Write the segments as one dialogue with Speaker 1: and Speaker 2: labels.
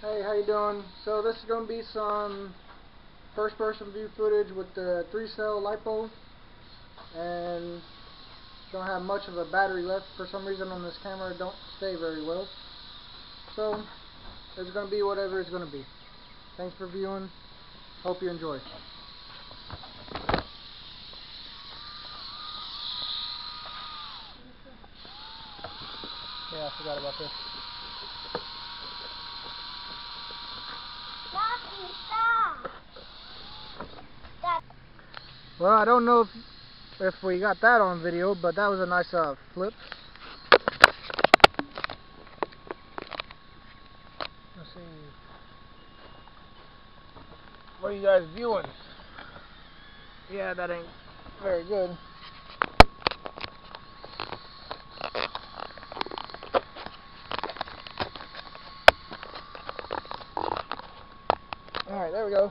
Speaker 1: Hey, how you doing? So this is going to be some first-person view footage with the 3-cell lipo, and don't have much of a battery left. For some reason on this camera it don't stay very well. So it's going to be whatever it's going to be. Thanks for viewing. Hope you enjoy. Yeah, I forgot about this. Well, I don't know if we got that on video, but that was a nice flip. Let's see. What are you guys viewing? Yeah, that ain't very good. Alright, there we go.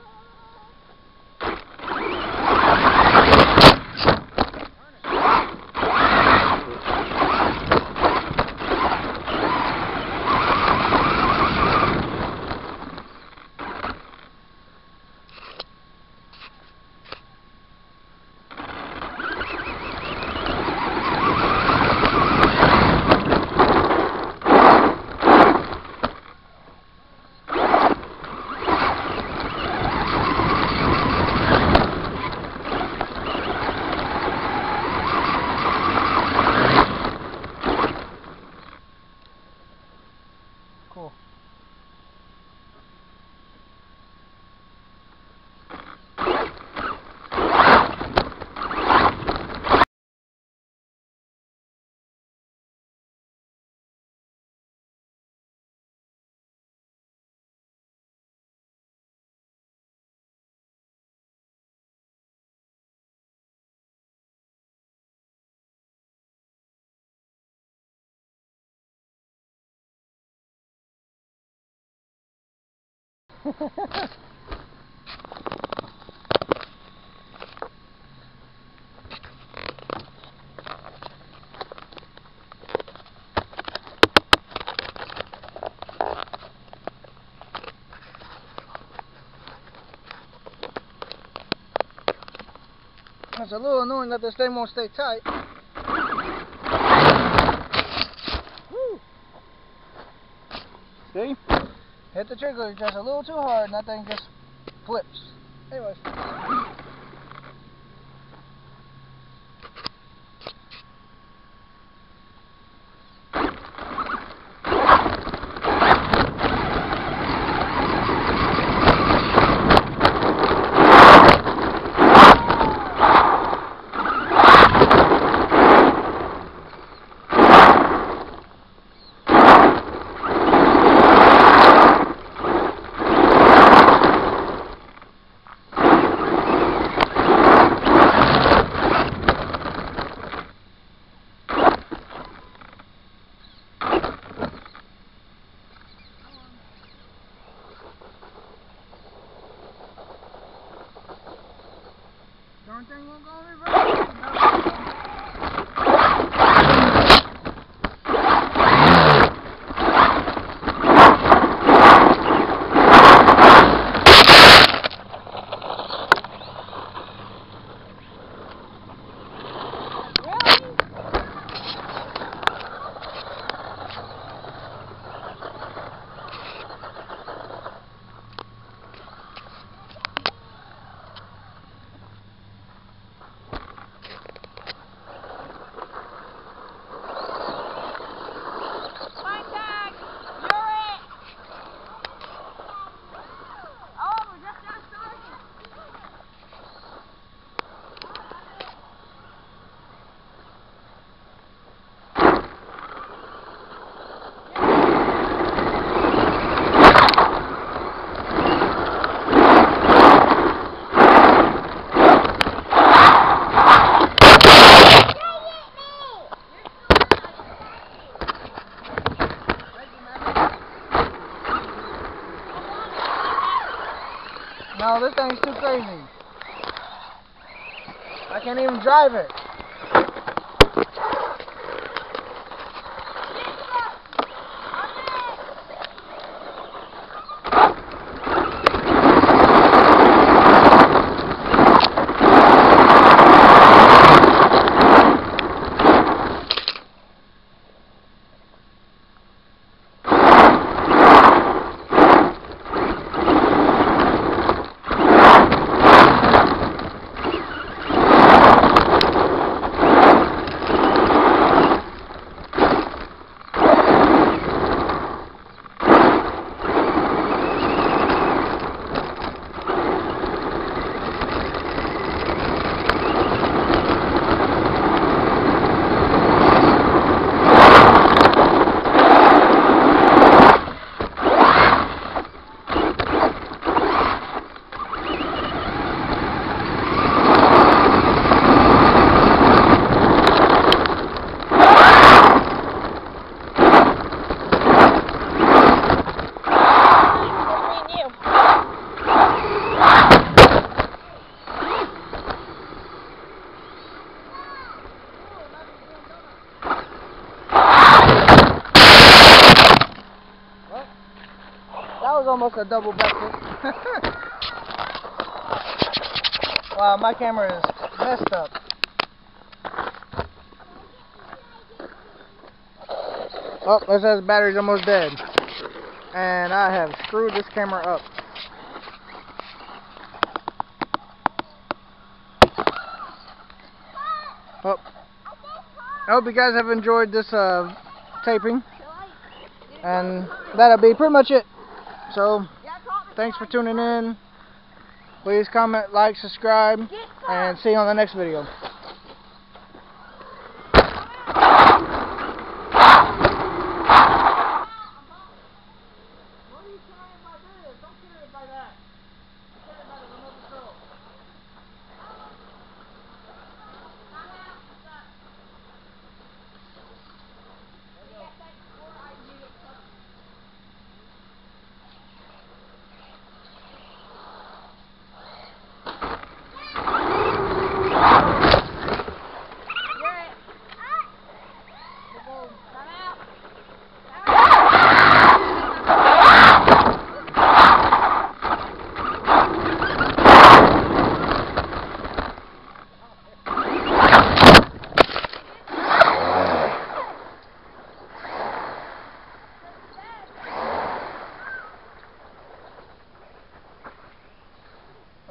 Speaker 1: Cool. It's a little annoying that this thing won't stay tight. Woo. See? Hit the trigger just a little too hard and that thing just flips. Anyways. Darn thing won't go in reverse. No, this thing's too crazy. I can't even drive it. almost a double backflip. Wow, my camera is messed up. Oh, it says the battery's almost dead. And I have screwed this camera up. Oh. I hope you guys have enjoyed this taping. And that'll be pretty much it. So, thanks for tuning in. Please comment, like, subscribe, and see you on the next video.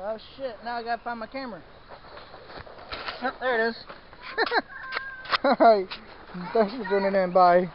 Speaker 1: Oh shit, now I gotta find my camera. Yep, there it is. Alright, thanks for tuning in, bye.